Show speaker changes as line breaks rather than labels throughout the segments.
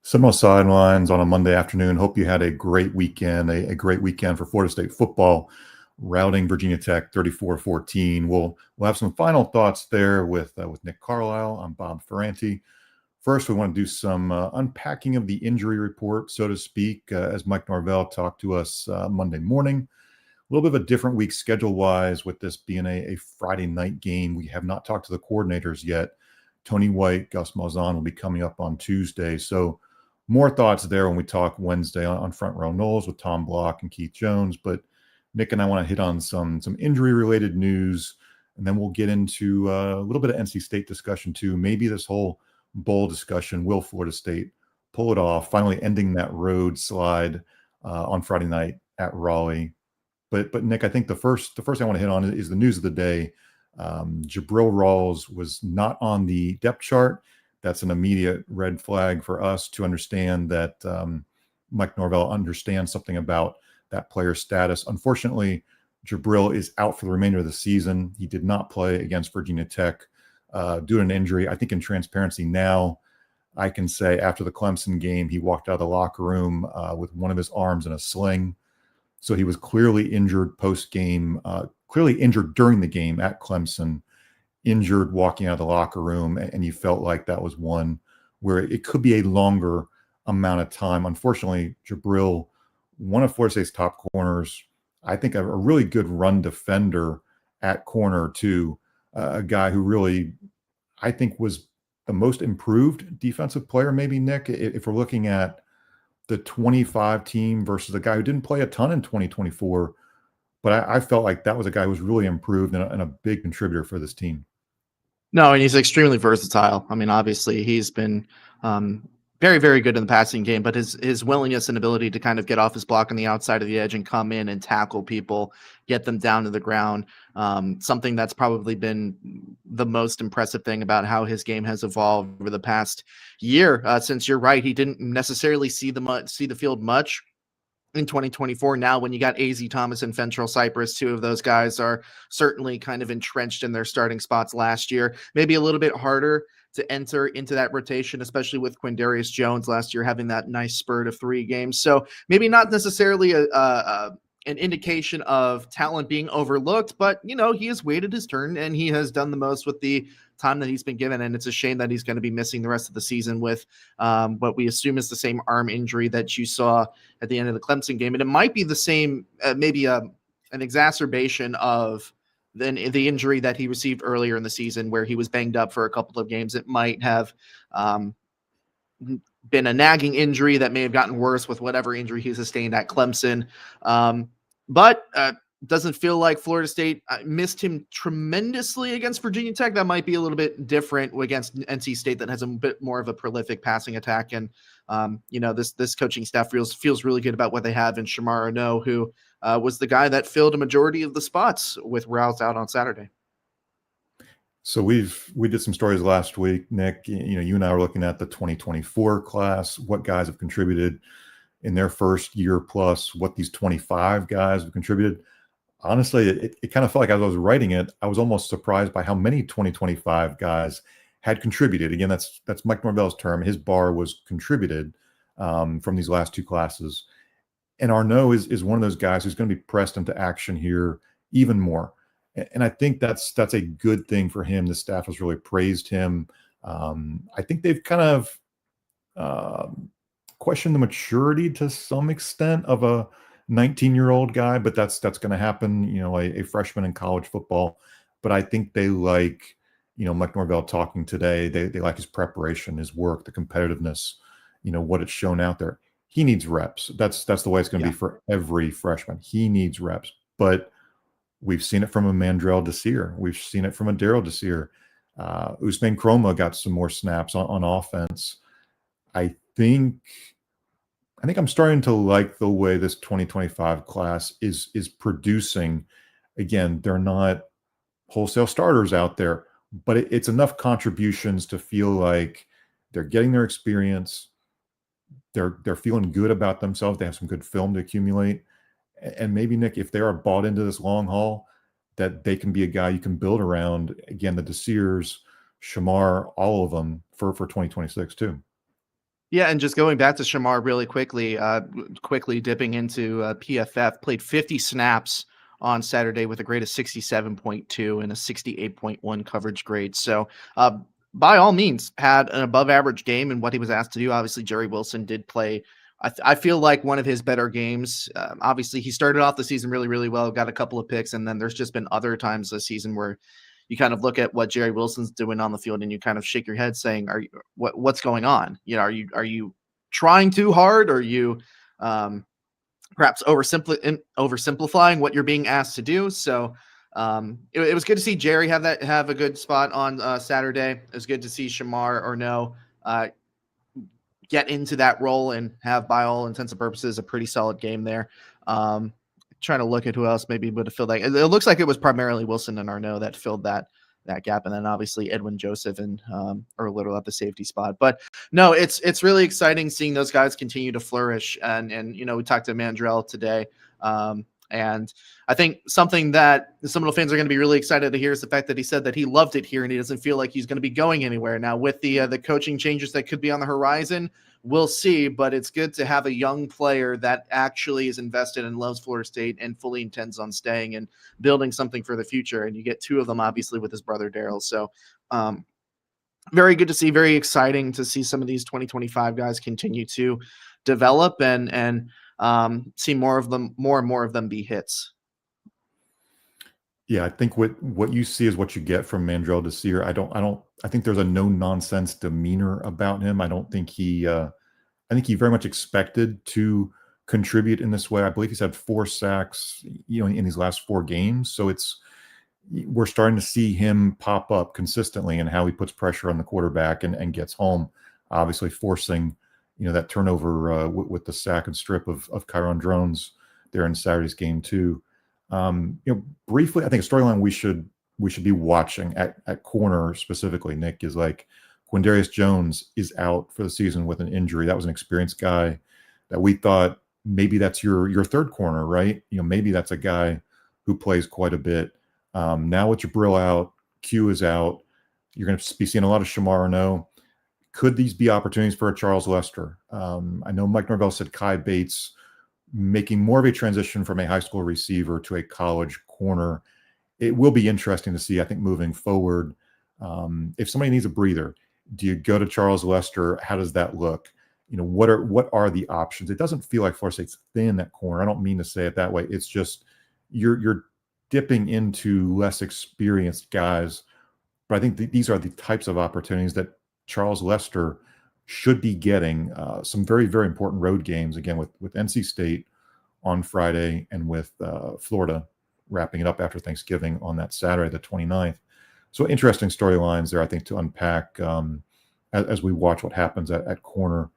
Seminole Sidelines on a Monday afternoon. Hope you had a great weekend, a great weekend for Florida State football, routing Virginia Tech 34-14. We'll have some final thoughts there with Nick Carlisle. I'm Bob Ferrante. First, we want to do some unpacking of the injury report, so to speak, as Mike Norvell talked to us Monday morning. A little bit of a different week schedule-wise with this being a Friday night game. We have not talked to the coordinators yet. Tony White, Gus Malzahn will be coming up on Tuesday. So more thoughts there when we talk Wednesday on Front Row Knowles with Tom Block and Keith Jones. But Nick and I want to hit on some injury-related news, and then we'll get into a little bit of NC State discussion too. Maybe this whole bowl discussion, will Florida State pull it off, finally ending that road slide on Friday night at Raleigh. But Nick, I think the first I want to hit on is the news of the day. Jabril Rawls was not on the depth chart. That's an immediate red flag for us to understand that Mike Norvell understands something about that player's status. Unfortunately, Jabril is out for the remainder of the season. He did not play against Virginia Tech due to an injury. I think in transparency now, I can say after the Clemson game, he walked out of the locker room with one of his arms in a sling. So he was clearly injured post-game, clearly injured during the game at Clemson, injured walking out of the locker room, and you felt like that was one where it could be a longer amount of time. Unfortunately, Jabril, one of Florida State's top corners, I think a really good run defender at corner too, a guy who really, I think, was the most improved defensive player, maybe, Nick, if we're looking at the 25 team versus a guy who didn't play a ton in 2024. But I felt like that was a guy who was really improved and a big contributor for this team.
No, and he's extremely versatile. I mean, obviously, he's been very, very good in the passing game, but his willingness and ability to kind of get off his block on the outside of the edge and come in and tackle people, get them down to the ground, something that's probably been the most impressive thing about how his game has evolved over the past year. Since you're right, he didn't necessarily see the field much in 2024. Now, when you got AZ Thomas and Fentrell Cypress, two of those guys are certainly kind of entrenched in their starting spots last year. Maybe a little bit harder to enter into that rotation, especially with Quindarius Jones last year having that nice spurt of 3 games. So maybe not necessarily an indication of talent being overlooked, but he has waited his turn and he has done the most with the time that he's been given. And it's a shame that he's going to be missing the rest of the season with what we assume is the same arm injury that you saw at the end of the Clemson game. And it might be the same, maybe an exacerbation of the injury that he received earlier in the season where he was banged up for a couple of games. It might have been a nagging injury that may have gotten worse with whatever injury he sustained at Clemson. But doesn't feel like Florida State missed him tremendously against Virginia Tech. That might be a little bit different against NC State that has a bit more of a prolific passing attack. And, this coaching staff feels really good about what they have in Shamar Ono, who was the guy that filled a majority of the spots with Rouse out on Saturday.
So we did some stories last week, Nick. You and I were looking at the 2024 class, what guys have contributed in their first year plus, what these 25 guys have contributed. Honestly, it kind of felt like as I was writing it, I was almost surprised by how many 2025 guys had contributed. Again, that's Mike Norvell's term. His bar was contributed from these last 2 classes. And Arnaud is one of those guys who's going to be pressed into action here even more. And I think that's a good thing for him. The staff has really praised him. I think they've kind of questioned the maturity to some extent of a 19-year-old guy, but that's going to happen, a freshman in college football. But I think they like, Mike Norvell talking today, they like his preparation, his work, the competitiveness, what it's shown out there. He needs reps. That's the way it's going to be for every freshman. He needs reps. But we've seen it from a Mandrell Desir. We've seen it from a Daryl Desir. Usman Kroma got some more snaps on offense. I think I'm starting to like the way this 2025 class is producing. Again, they're not wholesale starters out there, but it's enough contributions to feel like they're getting their experience. They're feeling good about themselves. They have some good film to accumulate. And maybe, Nick, if they are bought into this long haul, that they can be a guy you can build around. Again, the Desirs, Shamar, all of them for 2026 too.
Yeah, and just going back to Shamar really quickly, quickly dipping into PFF, played 50 snaps on Saturday with a grade of 67.2 and a 68.1 coverage grade. So, by all means, had an above average game in what he was asked to do. Obviously, Jerry Wilson did play. I feel like one of his better games. Obviously, he started off the season really, really well, got a couple of picks, and then there's just been other times this season where you kind of look at what Jerry Wilson's doing on the field and you kind of shake your head saying, are you, what's going on? You know, are you trying too hard? Or are you perhaps oversimplifying what you're being asked to do? So it was good to see Jerry have a good spot on Saturday. It was good to see Shamar or no get into that role and have, by all intents and purposes, a pretty solid game there. Trying to look at who else maybe would have filled that. It looks like it was primarily Wilson and Arnaud that filled that gap, and then obviously Edwin Joseph and Little at the safety spot. But no, it's really exciting seeing those guys continue to flourish. And you know, we talked to Mandrell today, and I think something that the Seminole fans are going to be really excited to hear is the fact that he said that he loved it here and he doesn't feel like he's going to be going anywhere. Now, with the coaching changes that could be on the horizon, we'll see, but it's good to have a young player that actually is invested and loves Florida State and fully intends on staying and building something for the future. And you get two of them, obviously, with his brother Daryl. So very good to see, very exciting to see some of these 2025 guys continue to develop and see more and more of them be hits.
Yeah, I think what you see is what you get from Mandrell Desir. I think there's a no nonsense demeanor about him. I think he very much expected to contribute in this way. I believe he's had 4 sacks, in these last 4 games. So we're starting to see him pop up consistently in how he puts pressure on the quarterback and gets home, obviously forcing, that turnover with the sack and strip of Kyron Drones there in Saturday's game too. Briefly, I think a storyline we should be watching at corner specifically, Nick, is like Quindarius Jones is out for the season with an injury. That was an experienced guy that we thought maybe that's your third corner, right? Maybe that's a guy who plays quite a bit. Now with Jabril out, Q is out. You're going to be seeing a lot of Shamar Arnaud. Could these be opportunities for a Charles Lester? I know Mike Norvell said Kai Bates making more of a transition from a high school receiver to a college corner. It will be interesting to see, I think, moving forward. If somebody needs a breather, do you go to Charles Lester? How does that look? What are the options? It doesn't feel like Florida State's thin that corner. I don't mean to say it that way. It's just you're dipping into less experienced guys. But I think these are the types of opportunities that Charles Lester should be getting. Some very, very important road games, again, with NC State on Friday and with Florida wrapping it up after Thanksgiving on that Saturday, the 29th. So interesting storylines there, I think, to unpack as we watch what happens at corner.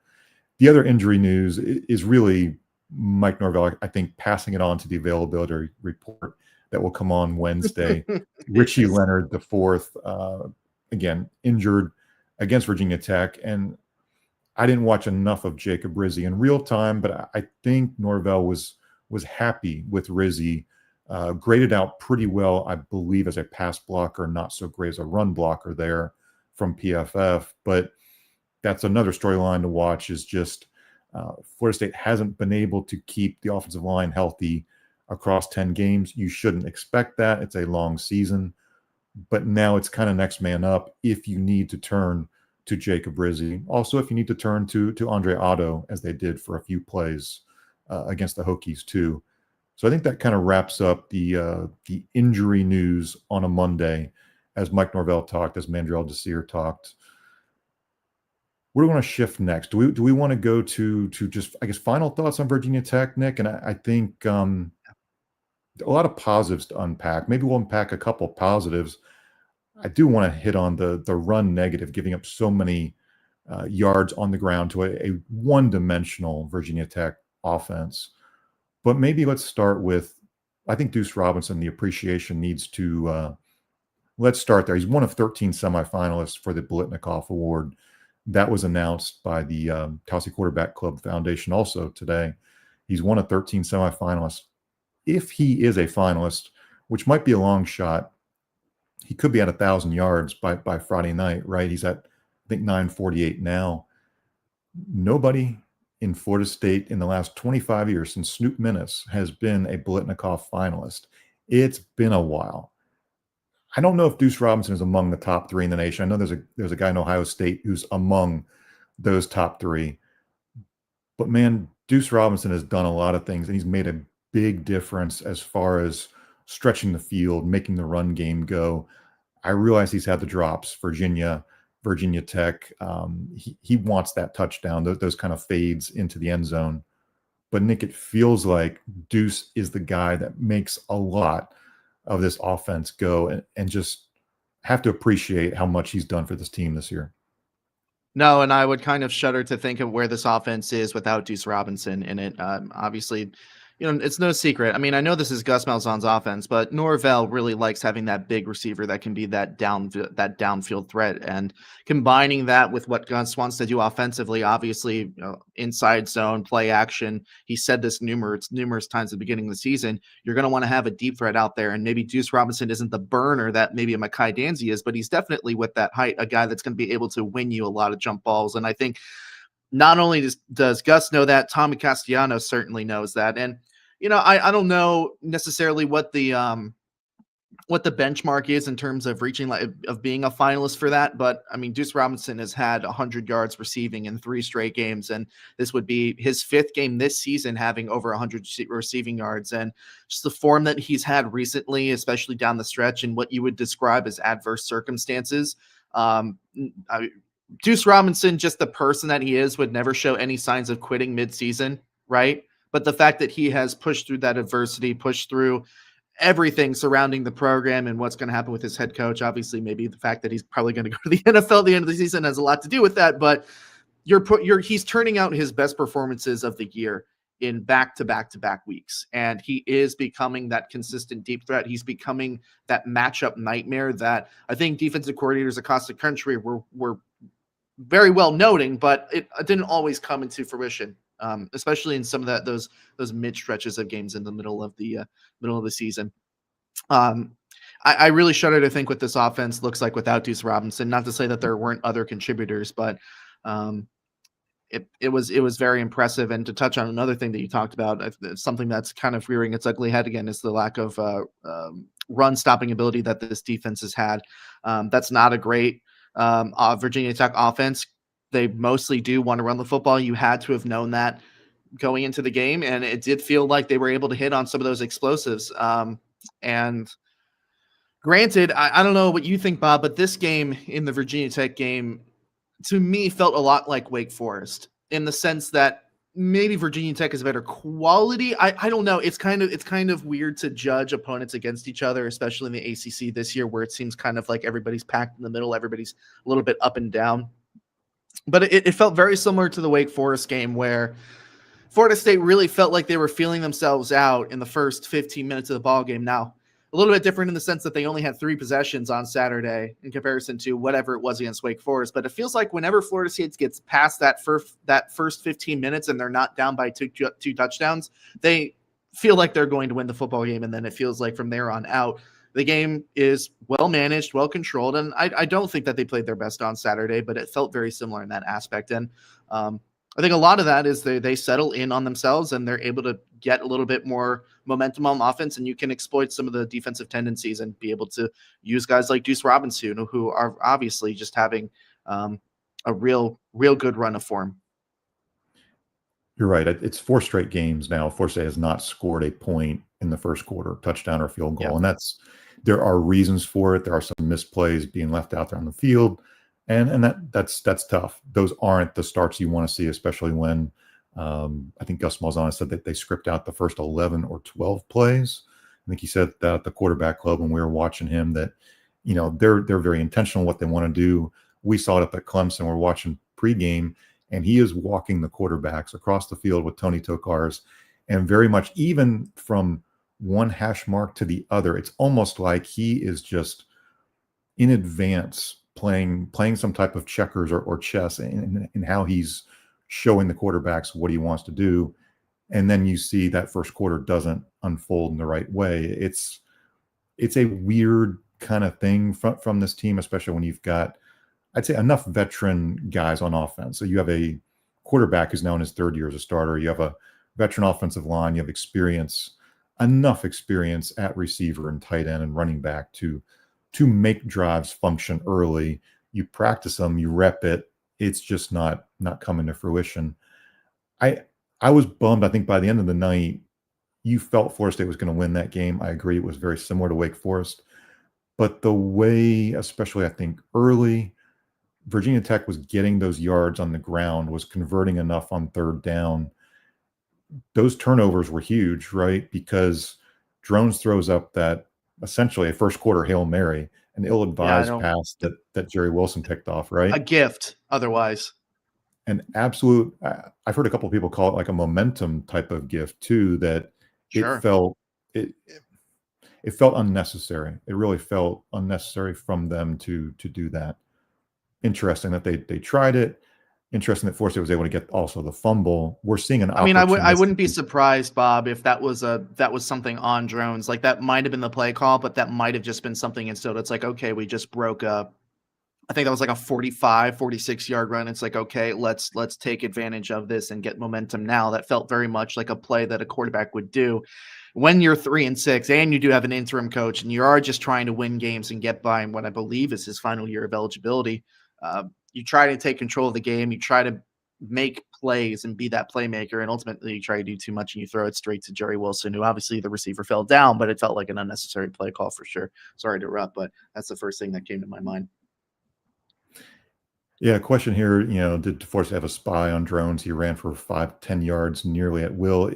The other injury news is really Mike Norvell, I think, passing it on to the availability report that will come on Wednesday. Richie Leonard, the fourth, again, injured against Virginia Tech. And I didn't watch enough of Jacob Rizzi in real time, but I think Norvell was happy with Rizzi. Graded out pretty well, I believe, as a pass blocker, not so great as a run blocker there from PFF. But that's another storyline to watch, is just Florida State hasn't been able to keep the offensive line healthy across 10 games. You shouldn't expect that. It's a long season. But now it's kind of next man up if you need to turn to Jacob Rizzi. Also, if you need to turn to Andre Otto, as they did for a few plays against the Hokies too. So I think that kind of wraps up the injury news on a Monday, as Mike Norvell talked, as Mandrell Desir talked. Where do we want to shift next? Do we want to go to just, I guess, final thoughts on Virginia Tech, Nick? And I think a lot of positives to unpack. Maybe we'll unpack a couple positives. I do want to hit on the run negative, giving up so many yards on the ground to a one-dimensional Virginia Tech offense. But maybe let's start with, I think Deuce Robinson, the appreciation needs to, let's start there. He's one of 13 semifinalists for the Biletnikoff Award. That was announced by the Tallahassee Quarterback Club Foundation also today. He's one of 13 semifinalists. If he is a finalist, which might be a long shot, he could be at 1,000 yards by Friday night, right? He's at, I think, 948 now. Nobody in Florida State in the last 25 years since Snoop Minnis has been a Biletnikoff finalist. It's been a while. I don't know if Deuce Robinson is among the top three in the nation. I know there's a guy in Ohio State who's among those top three. But man, Deuce Robinson has done a lot of things, and he's made a big difference as far as stretching the field, making the run game go. I realize he's had the drops, Virginia Tech. He wants that touchdown, those kind of fades into the end zone. But Nick, it feels like Deuce is the guy that makes a lot of this offense go, and just have to appreciate how much he's done for this team this year.
No, and I would kind of shudder to think of where this offense is without Deuce Robinson in it. Obviously, it's no secret. I mean, I know this is Gus Malzahn's offense, but Norvell really likes having that big receiver that can be that downfield threat, and combining that with what Gus wants to do offensively. Obviously, inside zone, play action. He said this numerous times at the beginning of the season. You're going to want to have a deep threat out there, and maybe Deuce Robinson isn't the burner that maybe a Mekhi Danzy is, but he's definitely, with that height, a guy that's going to be able to win you a lot of jump balls. And I think not only does Gus know that, Tommy Castellanos certainly knows that. And, I don't know necessarily what the benchmark is in terms of reaching, of being a finalist for that. But I mean, Deuce Robinson has had 100 yards receiving in 3 straight games, and this would be his 5th game this season having over 100 receiving yards. And just the form that he's had recently, especially down the stretch in what you would describe as adverse circumstances. Deuce Robinson, just the person that he is, would never show any signs of quitting midseason, right? But the fact that he has pushed through that adversity, pushed through everything surrounding the program and what's going to happen with his head coach. Obviously, maybe the fact that he's probably going to go to the NFL at the end of the season has a lot to do with that, but he's turning out his best performances of the year in back-to-back weeks. And he is becoming that consistent deep threat. He's becoming that matchup nightmare that I think defensive coordinators across the country were very well noting, but it didn't always come into fruition. Especially in some of those mid stretches of games in the middle of the season. I really shudder to think what this offense looks like without Deuce Robinson. Not to say that there weren't other contributors, but it was very impressive. And to touch on another thing that you talked about, something that's kind of rearing its ugly head again, is the lack of run stopping ability that this defense has had. That's not a great Virginia Tech offense. They mostly do want to run the football. You had to have known that going into the game, and it did feel like they were able to hit on some of those explosives. And granted, I don't know what you think, Bob, but this game, in the Virginia Tech game, to me felt a lot like Wake Forest, in the sense that maybe Virginia Tech is a better quality. I don't know. It's kind of weird to judge opponents against each other, especially in the ACC this year, where it seems kind of like everybody's packed in the middle. Everybody's a little bit up and down. But it felt very similar to the Wake Forest game, where Florida State really felt like they were feeling themselves out in the first 15 minutes of the ball game. Now, a little bit different in the sense that they only had 3 possessions on Saturday in comparison to whatever it was against Wake Forest. But it feels like whenever Florida State gets past that first 15 minutes and they're not down by two touchdowns, they feel like they're going to win the football game. And then it feels like from there on out, the game is well managed, well controlled, and I don't think that they played their best on Saturday, but it felt very similar in that aspect. And I think a lot of that is they settle in on themselves, and they're able to get a little bit more momentum on offense, and you can exploit some of the defensive tendencies and be able to use guys like Deuce Robinson, who are obviously just having a real good run of form.
You're right. It's 4 straight games now. Florida State has not scored a point in the first quarter, touchdown or field goal.
Yeah.
And there are reasons for it. There are some misplays being left out there on the field. And that's tough. Those aren't the starts you want to see, especially when I think Gus Malzahn said that they script out the first 11 or 12 plays. I think he said that at the quarterback club when we were watching him, that, they're very intentional what they want to do. We saw it up at Clemson. We're watching pregame, and he is walking the quarterbacks across the field with Tony Tokars, and very much even from one hash mark to the other, it's almost like he is just in advance playing some type of checkers or chess in how he's showing the quarterbacks what he wants to do. And then you see that first quarter doesn't unfold in the right way. It's a weird kind of thing from this team, especially when you've got, I'd say, enough veteran guys on offense. So you have a quarterback who's now in his third year as a starter. You have a veteran offensive line. You have enough experience at receiver and tight end and running back to make drives function early. You practice them, you rep it. It's just not coming to fruition. I was bummed. I think by the end of the night, you felt Florida State was going to win that game. I agree. It was very similar to Wake Forest. But the way, especially I think early, Virginia Tech was getting those yards on the ground, was converting enough on third down. Those turnovers were huge, right? Because Drones throws up that essentially a first quarter Hail Mary, an ill-advised pass that Jerry Wilson picked off, right?
A gift otherwise.
An absolute, I've heard a couple of people call it like a momentum type of gift too, that
Sure.
it felt unnecessary. It really felt unnecessary from them to do that. Interesting that they tried it. Interesting that Florida State was able to get also the fumble. We're seeing an.
I mean, I wouldn't be surprised, Bob, if that was something on Drones. Like that might have been the play call, but that might have just been something instead. It's like, okay, we just broke up. I think that was like a 45, 46-yard run. It's like, okay, let's take advantage of this and get momentum now. That felt very much like a play that a quarterback would do. When you're 3-6 and you do have an interim coach and you are just trying to win games and get by in what I believe is his final year of eligibility, you try to take control of the game. You try to make plays and be that playmaker, and ultimately you try to do too much and you throw it straight to Jerry Wilson, who obviously the receiver fell down, but it felt like an unnecessary play call for sure. Sorry to interrupt, but that's the first thing that came to my mind.
Yeah, question here, did Florida State have a spy on Drones? He ran for 5-10 yards nearly at will.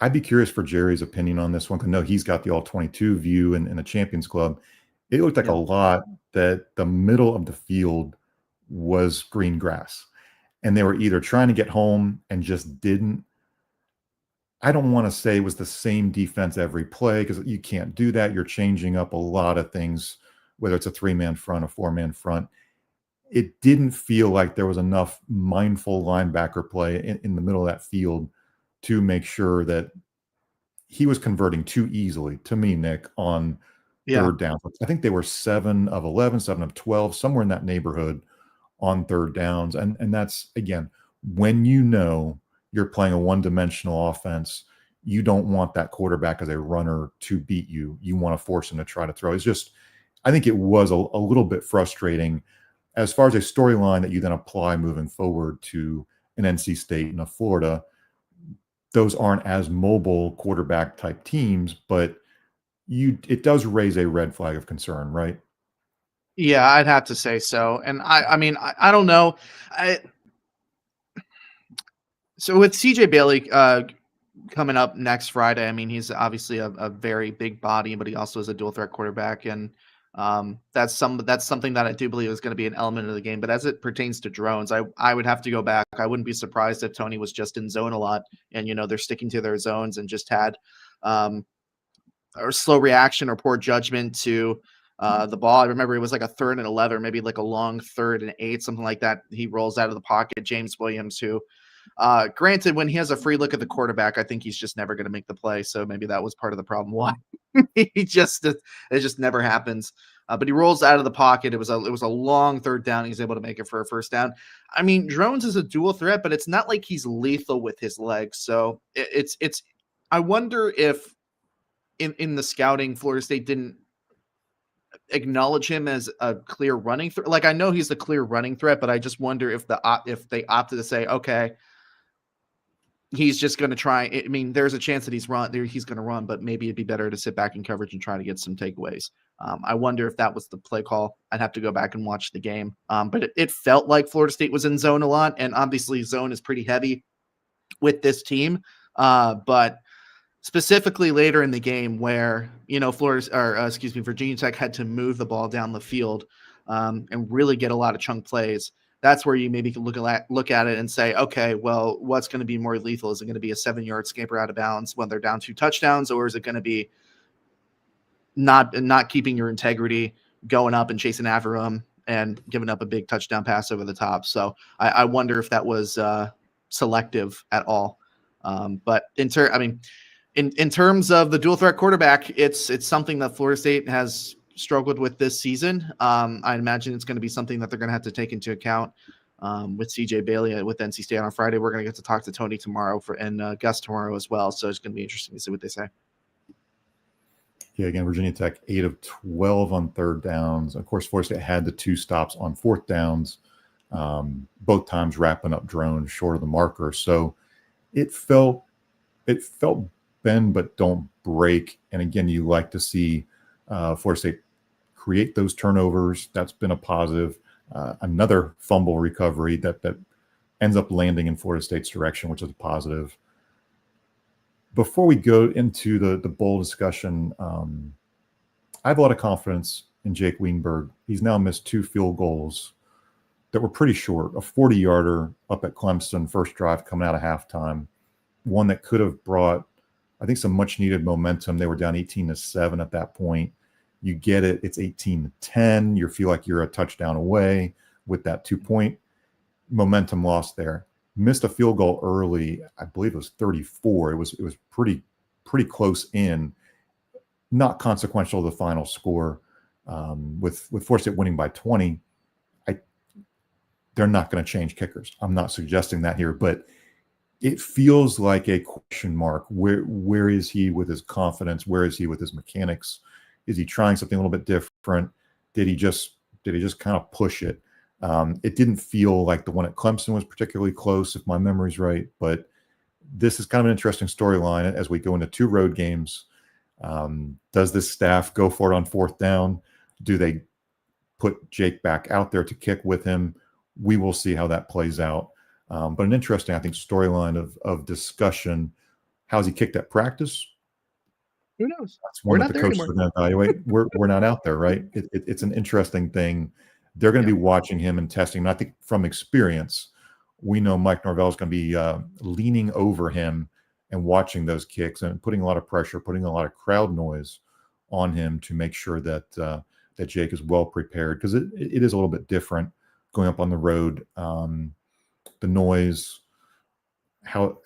I'd be curious for Jerry's opinion on this one. I know he's got the all-22 view in the Champions Club. It looked like a lot that the middle of the field was green grass, and they were either trying to get home and just didn't. I don't want to say it was the same defense every play, because you can't do that. You're changing up a lot of things, whether it's a 3-man front, a 4-man front. It didn't feel like there was enough mindful linebacker play in the middle of that field to make sure that he was converting too easily, to me, Nick, on third down. I think they were 7 of 11, 7 of 12, somewhere in that neighborhood on third downs. And that's, again, when you're playing a one-dimensional offense, you don't want that quarterback as a runner to beat you. You want to force him to try to throw. It's just, I think it was a little bit frustrating as far as a storyline that you then apply moving forward to an NC State and a Florida. Those aren't as mobile quarterback type teams, but it does raise a red flag of concern, right?
Yeah, I'd have to say so. And I mean, I don't know. So with CJ Bailey coming up next Friday, I mean, he's obviously a very big body, but he also is a dual threat quarterback. And that's something that I do believe is going to be an element of the game. But as it pertains to Drones, I would have to go back. I wouldn't be surprised if Tony was just in zone a lot, and they're sticking to their zones and just had or slow reaction or poor judgment to the ball. I remember it was like a 3rd and 11, maybe like a long 3rd and 8, something like that. He rolls out of the pocket. James Williams, who granted, when he has a free look at the quarterback, I think he's just never going to make the play. So maybe that was part of the problem. Why it just never happens. But he rolls out of the pocket. It was a long 3rd down. He's able to make it for a 1st down. I mean, Drones is a dual threat, but it's not like he's lethal with his legs. So it's. I wonder if in the scouting, Florida State didn't acknowledge him as a clear running threat. Like, I know he's a clear running threat, but I just wonder if they opted to say, okay, he's just going to try. I mean, there's a chance that he's going to run, but maybe it'd be better to sit back in coverage and try to get some takeaways. I wonder if that was the play call. I'd have to go back and watch the game. But it felt like Florida State was in zone a lot, and obviously zone is pretty heavy with this team. But specifically later in the game where, Virginia Tech had to move the ball down the field and really get a lot of chunk plays. That's where you maybe can look at it and say, okay, well, what's going to be more lethal? Is it going to be a 7-yard scamper out of bounds when they're down 2 touchdowns, or is it going to be not keeping your integrity, going up and chasing after them and giving up a big touchdown pass over the top? So I wonder if that was selective at all. But in terms of the dual threat quarterback, it's something that Florida State has struggled with this season. I imagine it's going to be something that they're going to have to take into account with CJ Bailey with NC State on Friday. We're going to get to talk to Tony tomorrow and Gus tomorrow as well. So it's going to be interesting to see what they say.
Yeah, again, Virginia Tech 8 of 12 on third downs. Of course, Florida State had the 2 stops on fourth downs, both times wrapping up drones short of the marker. So it felt bend but don't break. And again, you like to see Florida State create those turnovers. That's been a positive. Another fumble recovery that ends up landing in Florida State's direction, which is a positive. Before we go into the bowl discussion, I have a lot of confidence in Jake Weinberg. He's now missed 2 field goals that were pretty short. A 40-yarder up at Clemson, first drive coming out of halftime. One that could have brought, I think, some much-needed momentum. They were down 18-7 at that point. You get it. It's 18-10. You feel like you're a touchdown away with that 2-point momentum lost there. Missed a field goal early. I believe it was 34. It was pretty close in. Not consequential to the final score. With Florida State winning by 20, they're not going to change kickers. I'm not suggesting that here, but it feels like a question mark. Where is he with his confidence? Where is he with his mechanics? Is he trying something a little bit different? Did he just kind of push it? It didn't feel like the one at Clemson was particularly close, if my memory's right. But this is kind of an interesting storyline as we go into 2 road games. Does this staff go for it on fourth down? Do they put Jake back out there to kick with him? We will see how that plays out. But an interesting, I think, storyline of discussion. How's he kicked at practice?
Who knows?
That's one that the coaches are going to evaluate. We're not out there, right? It's an interesting thing. They're going to be watching him and testing him. And I think from experience, we know Mike Norvell is going to be leaning over him and watching those kicks and putting a lot of pressure, putting a lot of crowd noise on him to make sure that that Jake is well prepared, because it is a little bit different going up on the road. The noise, how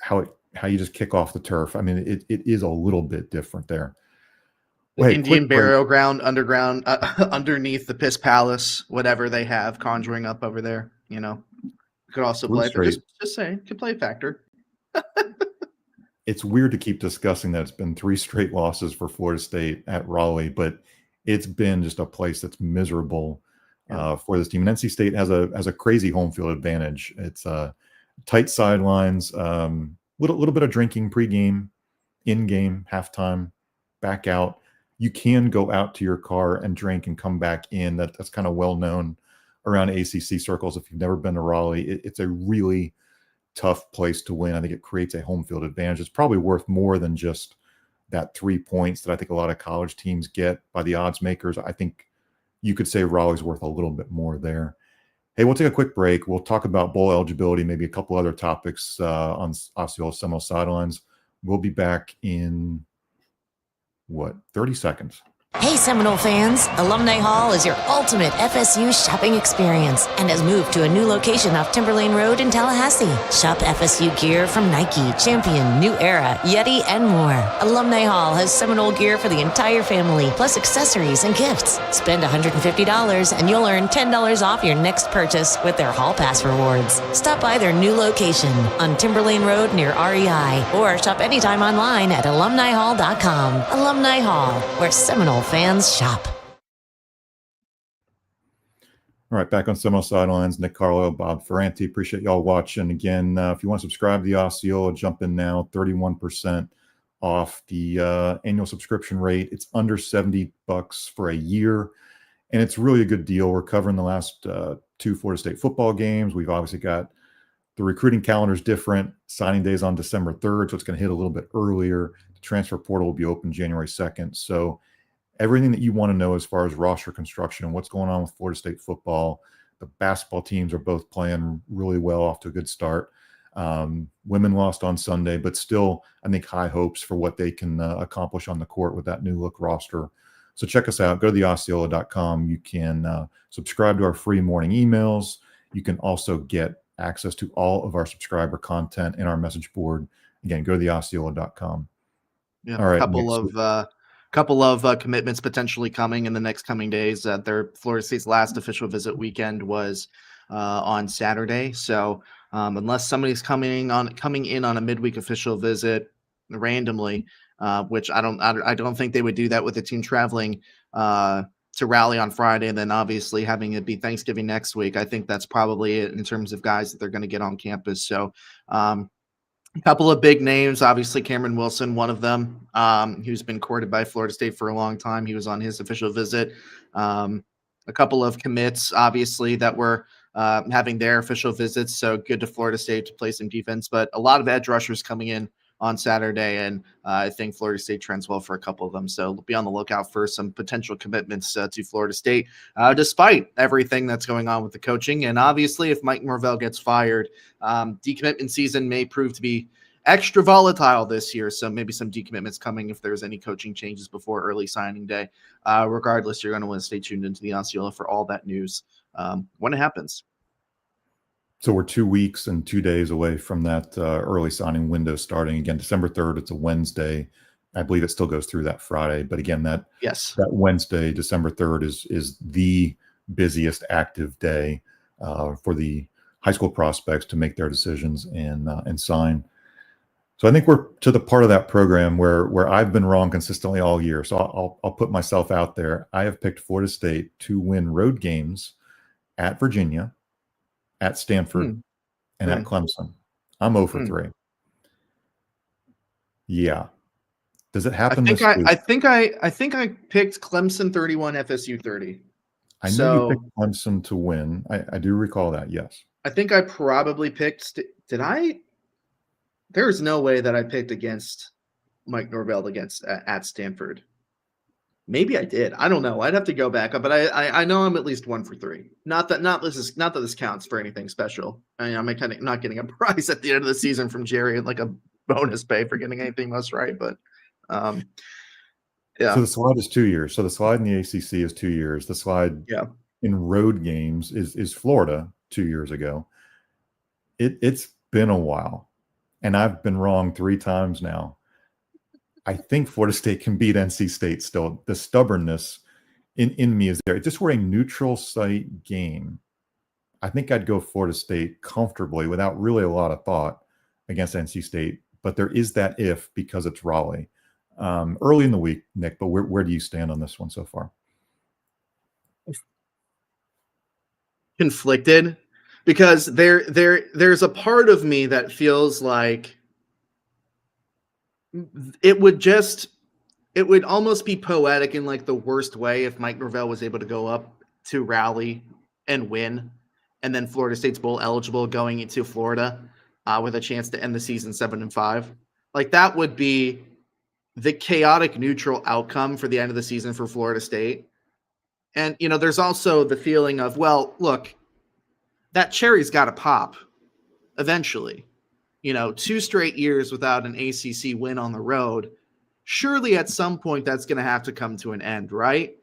you just kick off the turf. I mean, it is a little bit different there.
The Indian burial ground underground, underneath the Piss Palace, whatever they have conjuring up over there. You know, could also play. Just saying, could play a factor.
It's weird to keep discussing that it's been 3 straight losses for Florida State at Raleigh, but it's been just a place that's miserable for this team. And NC State has a crazy home field advantage. It's tight sidelines, little bit of drinking pregame, in-game, halftime, back out. You can go out to your car and drink and come back in. That's kind of well known around ACC circles. If you've never been to Raleigh, it's a really tough place to win. I think it creates a home field advantage. It's probably worth more than just that 3 points that I think a lot of college teams get by the odds makers. I think you could say Raleigh's worth a little bit more there. Hey, we'll take a quick break. We'll talk about bowl eligibility, maybe a couple other topics on Osceola Seminole Sidelines. We'll be back in 30 seconds.
Hey Seminole fans, Alumni Hall is your ultimate FSU shopping experience and has moved to a new location off Timberlane Road in Tallahassee. Shop FSU gear from Nike, Champion, New Era, Yeti, and more. Alumni Hall has Seminole gear for the entire family, plus accessories and gifts. Spend $150 and you'll earn $10 off your next purchase with their Hall Pass rewards. Stop by their new location on Timberlane Road near REI or shop anytime online at alumnihall.com. Alumni Hall, where Seminole fans shop.
All right, back on Seminole Sidelines, Nick Carlisle, Bob Ferrante. Appreciate y'all watching. Again, if you want to subscribe to the Osceola, jump in now, 31% off the annual subscription rate. It's under $70 for a year, and it's really a good deal. We're covering the last 2 Florida State football games. We've obviously got the recruiting calendar is different. Signing day is on December 3rd, so it's going to hit a little bit earlier. The transfer portal will be open January 2nd. So everything that you want to know as far as roster construction and what's going on with Florida State football. The basketball teams are both playing really well, off to a good start. Women lost on Sunday, but still, I think, high hopes for what they can accomplish on the court with that new look roster. So check us out. Go to theosceola.com. You can subscribe to our free morning emails. You can also get access to all of our subscriber content in our message board. Again, go to theosceola.com.
Yeah, all right, couple of commitments potentially coming in the next coming days. Their Florida State's last official visit weekend was on Saturday. So unless somebody's coming in on a midweek official visit randomly, which I don't think they would do that with the team traveling to Raleigh on Friday, and then obviously having it be Thanksgiving next week. I think that's probably it in terms of guys that they're going to get on campus. So a couple of big names, obviously Cameron Wilson, one of them, who's been courted by Florida State for a long time. He was on his official visit. A couple of commits, obviously, that were having their official visits. So good to Florida State to play some defense, but a lot of edge rushers coming in on Saturday, and I think Florida State trends well for a couple of them. So be on the lookout for some potential commitments to Florida State, despite everything that's going on with the coaching. And obviously, if Mike Norvell gets fired, decommitment season may prove to be extra volatile this year. So maybe some decommitments coming if there's any coaching changes before early signing day. Regardless, you're going to want to stay tuned into the Osceola for all that news when it happens.
So we're 2 weeks and 2 days away from that early signing window starting again, December 3rd. It's a Wednesday. I believe it still goes through that Friday. But again, that Wednesday, December 3rd, is the busiest active day for the high school prospects to make their decisions and sign. So I think we're to the part of that program where I've been wrong consistently all year. So I'll put myself out there. I have picked Florida State to win road games at Virginia, at Stanford, and at Clemson. I'm 0 for 3. Yeah. Does it happen this week?
I think I picked Clemson 31, FSU 30.
I know you picked Clemson to win. I do recall that, yes.
I think I probably picked – did I? There's no way that I picked against Mike Norvell at Stanford. Maybe I did. I don't know. I'd have to go back, but I know I'm at least 1 for 3. Not that this counts for anything special. I mean, I'm kind of not getting a prize at the end of the season from Jerry, like a bonus pay for getting anything else right. But yeah.
So the slide is 2 years. So the slide in the ACC is 2 years. The slide in road games is Florida 2 years ago. It's been a while, and I've been wrong 3 times now. I think Florida State can beat NC State still. The stubbornness in me is there. If this were a neutral site game, I think I'd go Florida State comfortably without really a lot of thought against NC State. But there is that if because it's Raleigh. Early in the week, Nick, but where do you stand on this one so far?
Conflicted, because there's a part of me that feels like it would almost be poetic in like the worst way if Mike Norvell was able to go up to Raleigh and win, and then Florida State's bowl eligible going into Florida with a chance to end the season 7-5. Like that would be the chaotic neutral outcome for the end of the season for Florida State. And, there's also the feeling of, well, look, that cherry's got to pop eventually. 2 straight years without an ACC win on the road. Surely at some point that's going to have to come to an end, right?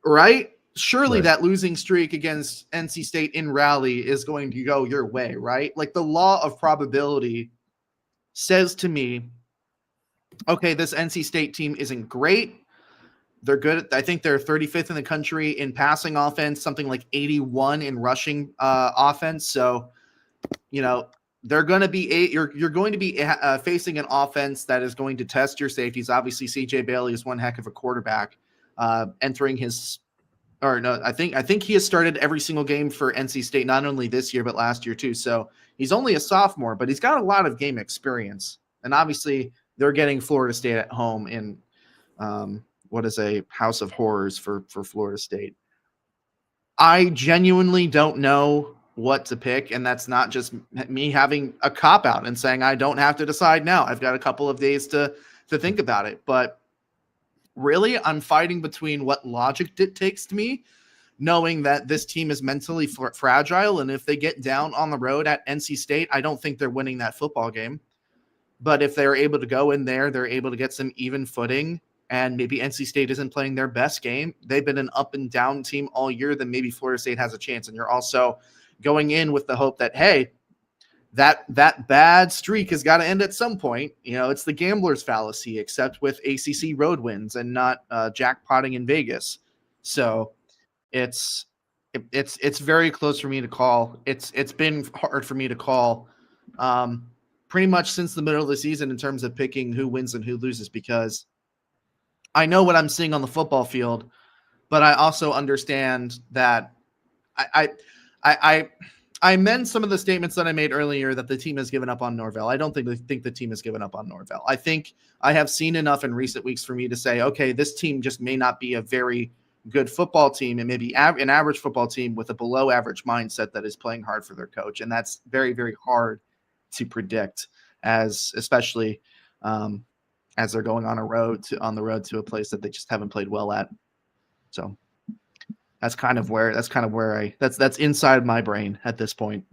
Right? Surely that losing streak against NC State in Raleigh is going to go your way, right? Like the law of probability says to me, okay, this NC State team isn't great. They're good. I think they're 35th in the country in passing offense, something like 81 in rushing offense. So, they're going to be you're going to be facing an offense that is going to test your safeties. Obviously, CJ Bailey is one heck of a quarterback. Entering his, or no, I think he has started every single game for NC State, not only this year but last year too. So he's only a sophomore, but he's got a lot of game experience. And obviously, they're getting Florida State at home in what is a house of horrors for Florida State. I genuinely don't know what to pick, and that's not just me having a cop-out and saying I don't have to decide now. I've got a couple of days to think about it. But really, I'm fighting between what logic dictates to me, knowing that this team is mentally fragile, and if they get down on the road at NC State, I don't think they're winning that football game. But if they're able to go in there, they're able to get some even footing, and maybe NC State isn't playing their best game. They've been an up and down team all year, then maybe Florida State has a chance. And you're also going in with the hope that, hey, that bad streak has got to end at some point. It's the gambler's fallacy, except with ACC road wins and not jackpotting in Vegas. So it's It's very close for me to call. It's been hard for me to call pretty much since the middle of the season in terms of picking who wins and who loses, because I know what I'm seeing on the football field, but I also understand that I amend some of the statements that I made earlier that the team has given up on Norvell. I don't think the team has given up on Norvell. I think I have seen enough in recent weeks for me to say, okay, this team just may not be a very good football team, and maybe an average football team with a below average mindset that is playing hard for their coach. And that's very, very hard to predict, especially as they're going on the road to a place that they just haven't played well at. So that's inside my brain at this point.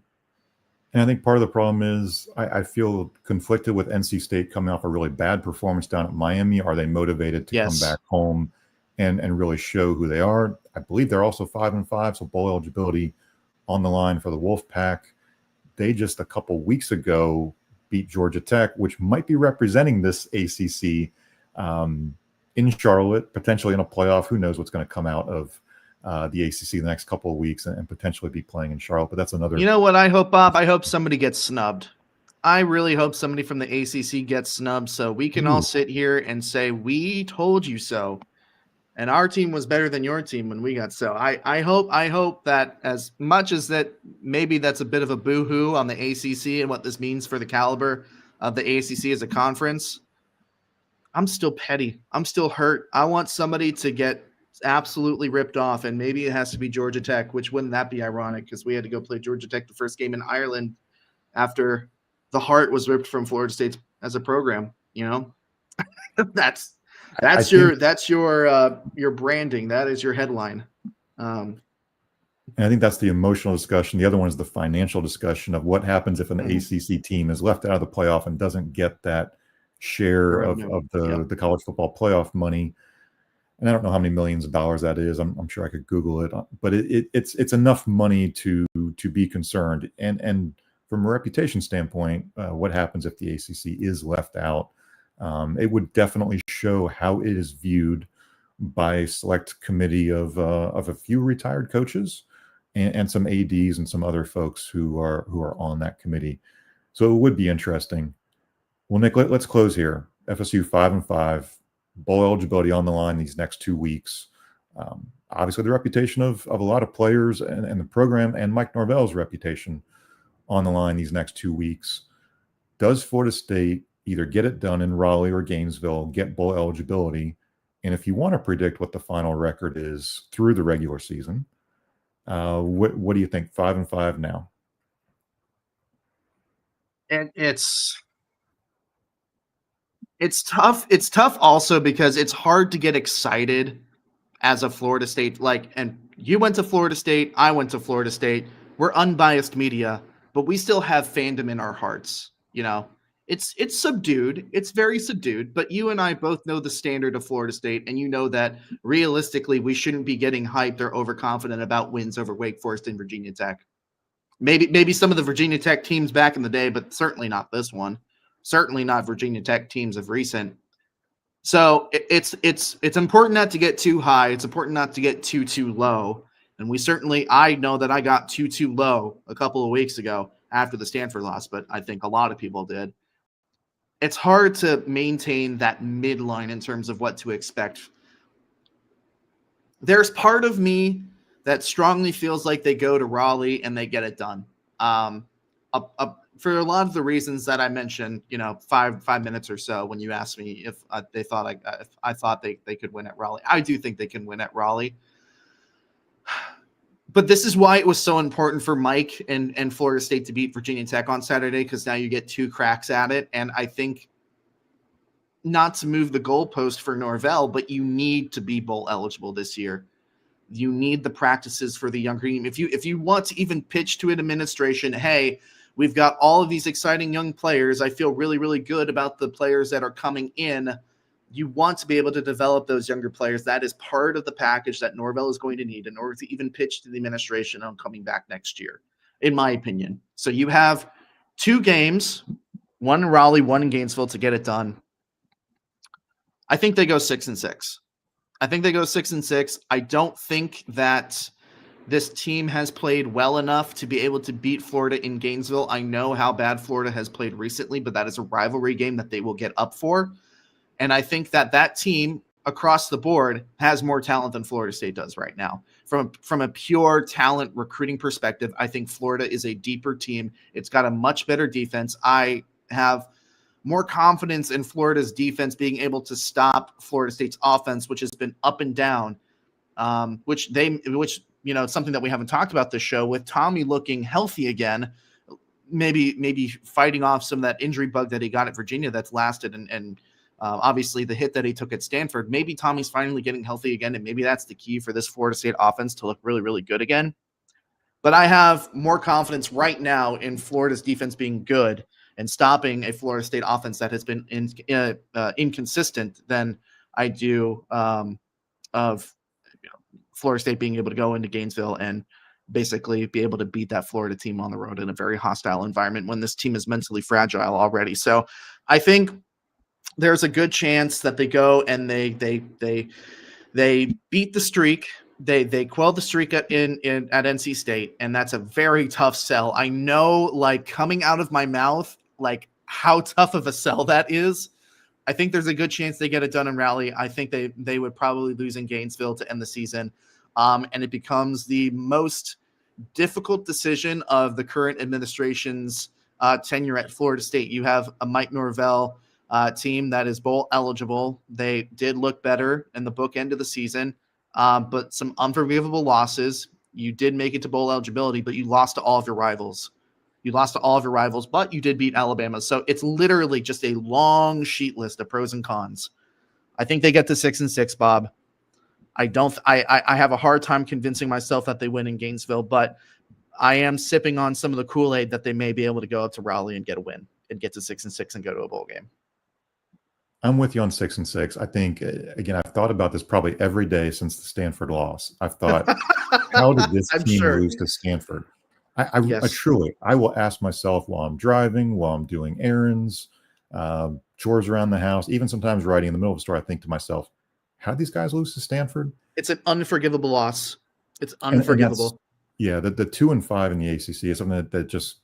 And I think part of the problem is I feel conflicted with NC State coming off a really bad performance down at Miami. Are they motivated to come back home and really show who they are? I believe they're also 5-5, so bowl eligibility on the line for the Wolfpack. They just a couple weeks ago beat Georgia Tech, which might be representing this ACC in Charlotte, potentially in a playoff. Who knows what's going to come out of the ACC the next couple of weeks and potentially be playing in Charlotte. But that's another.
You know what I hope, Bob? I hope somebody gets snubbed. I really hope somebody from the ACC gets snubbed so we can all sit here and say, we told you so. And our team was better than your team when we got so. I hope that, as much as that maybe that's a bit of a boo-hoo on the ACC and what this means for the caliber of the ACC as a conference, I'm still petty. I'm still hurt. I want somebody to get absolutely ripped off, and maybe it has to be Georgia Tech, which wouldn't that be ironic, because we had to go play Georgia Tech the first game in Ireland after the heart was ripped from Florida State as a program. You know, that's your branding. That is your headline.
And I think that's the emotional discussion. The other one is the financial discussion of what happens if an ACC team is left out of the playoff and doesn't get that share of the college football playoff money. And I don't know how many millions of dollars that is. I'm sure I could Google it, but it's enough money to be concerned. And from a reputation standpoint, what happens if the ACC is left out? It would definitely show how it is viewed by a select committee of a few retired coaches and some ADs and some other folks who are on that committee. So it would be interesting. Well, Nick, let's close here. FSU 5-5. Bowl eligibility on the line these next 2 weeks. Obviously, the reputation of a lot of players and the program and Mike Norvell's reputation on the line these next 2 weeks. Does Florida State either get it done in Raleigh or Gainesville, get bowl eligibility? And if you want to predict what the final record is through the regular season, what do you think? 5-5 now.
And it's tough. It's tough also because it's hard to get excited as a Florida State, and you went to Florida State, I went to Florida State. We're unbiased media, but we still have fandom in our hearts. You know, it's subdued. It's very subdued, but you and I both know the standard of Florida State, and you know that realistically we shouldn't be getting hyped or overconfident about wins over Wake Forest and Virginia Tech. Maybe some of the Virginia Tech teams back in the day, but certainly not this one. Certainly not Virginia Tech teams of recent. So it's important not to get too high. It's important not to get too low. And I know that I got too low a couple of weeks ago after the Stanford loss, but I think a lot of people did. It's hard to maintain that midline in terms of what to expect. There's part of me that strongly feels like they go to Raleigh and they get it done. For a lot of the reasons that I mentioned, 5 minutes or so when you asked me if I thought they could win at Raleigh. I do think they can win at Raleigh. But this is why it was so important for Mike and Florida State to beat Virginia Tech on Saturday, because now you get 2 cracks at it. And I think, not to move the goalpost for Norvell, but you need to be bowl eligible this year. You need the practices for the younger team. If you want to even pitch to an administration, hey, we've got all of these exciting young players. I feel really, really good about the players that are coming in. You want to be able to develop those younger players. That is part of the package that Norvell is going to need in order to even pitch to the administration on coming back next year, in my opinion. So you have 2 games, one in Raleigh, one in Gainesville to get it done. I think they go 6-6. I don't think that this team has played well enough to be able to beat Florida in Gainesville. I know how bad Florida has played recently, but that is a rivalry game that they will get up for. And I think that team across the board has more talent than Florida State does right now. From a pure talent recruiting perspective, I think Florida is a deeper team. It's got a much better defense. I have more confidence in Florida's defense being able to stop Florida State's offense, which has been up and down, which something that we haven't talked about this show, with Tommy looking healthy again, maybe fighting off some of that injury bug that he got at Virginia that's lasted, and obviously the hit that he took at Stanford. Maybe Tommy's finally getting healthy again, and maybe that's the key for this Florida State offense to look really, really good again. But I have more confidence right now in Florida's defense being good and stopping a Florida State offense that has been inconsistent than I do of Florida State being able to go into Gainesville and basically be able to beat that Florida team on the road in a very hostile environment when this team is mentally fragile already. So I think there's a good chance that they go and they beat the streak. They quell the streak at NC State, and that's a very tough sell. I know, like, coming out of my mouth, like, how tough of a sell that is. I think there's a good chance they get it done in Raleigh. I think they would probably lose in Gainesville to end the season. And it becomes the most difficult decision of the current administration's tenure at Florida State. You have a Mike Norvell team that is bowl eligible. They did look better in the bookend of the season, but some unforgivable losses. You did make it to bowl eligibility, but you lost to all of your rivals. But you did beat Alabama. So it's literally just a long sheet list of pros and cons. I think they get to 6-6, Bob. I have a hard time convincing myself that they win in Gainesville, but I am sipping on some of the Kool-Aid that they may be able to go up to Raleigh and get a win and get to 6-6 and go to a bowl game.
I'm with you on 6-6. I think, again, I've thought about this probably every day since the Stanford loss. I've thought, how did this team lose to Stanford? I will ask myself while I'm driving, while I'm doing errands, chores around the house, even sometimes writing in the middle of a story, I think to myself, how did these guys lose to Stanford? It's
an unforgivable loss. It's unforgivable.
The 2-5 in the ACC is something that just,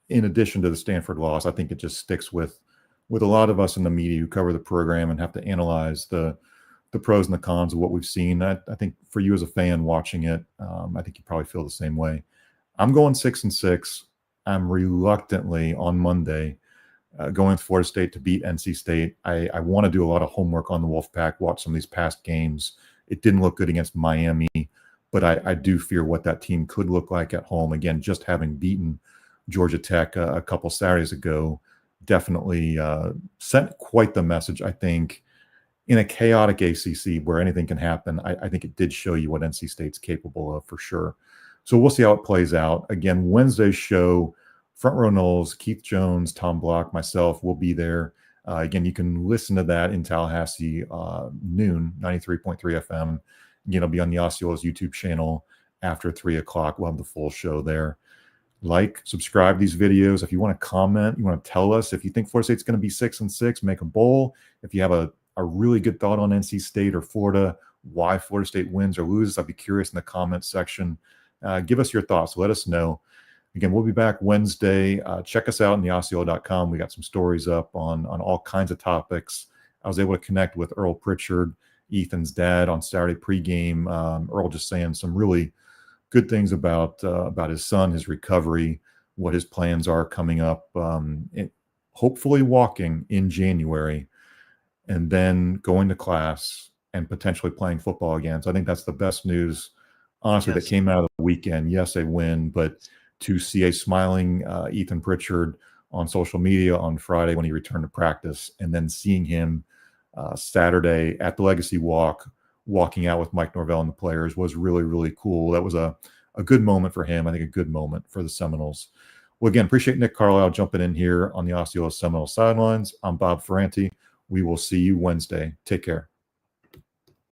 in addition to the Stanford loss, I think it just sticks with a lot of us in the media who cover the program and have to analyze the pros and the cons of what we've seen. I think for you as a fan watching it, I think you probably feel the same way. I'm going 6-6. I'm reluctantly on Monday going with Florida State to beat NC State. I want to do a lot of homework on the Wolfpack, watch some of these past games. It didn't look good against Miami, but I do fear what that team could look like at home. Again, just having beaten Georgia Tech a couple Saturdays ago definitely sent quite the message, I think, in a chaotic ACC where anything can happen. I think it did show you what NC State's capable of for sure. So we'll see how it plays out. Again, Wednesday's show, Front Row Knowles, Keith Jones, Tom Block, myself will be there. Again, you can listen to that in Tallahassee noon, 93.3 FM. Again, it'll be on the Osceola's YouTube channel after 3 o'clock. We'll have the full show there. Like, subscribe to these videos. If you want to comment, you want to tell us if you think Florida State's going to be 6-6, make a bowl. If you have a really good thought on NC State or Florida, why Florida State wins or loses, I'd be curious in the comments section. Give us your thoughts. Let us know. Again, we'll be back Wednesday. Check us out on theosceola.com. We got some stories up on all kinds of topics. I was able to connect with Earl Pritchard, Ethan's dad, on Saturday pregame. Earl just saying some really good things about his son, his recovery, what his plans are coming up, hopefully walking in January, and then going to class and potentially playing football again. So I think that's the best news, honestly, that came out of the weekend. Yes, a win, but to see a smiling Ethan Pritchard on social media on Friday when he returned to practice, and then seeing him Saturday at the Legacy Walk, walking out with Mike Norvell and the players, was really, really cool. That was a good moment for him. I think a good moment for the Seminoles. Well, again, appreciate Nick Carlisle jumping in here on the Osceola Seminole Sidelines. I'm Bob Ferrante. We will see you Wednesday. Take care.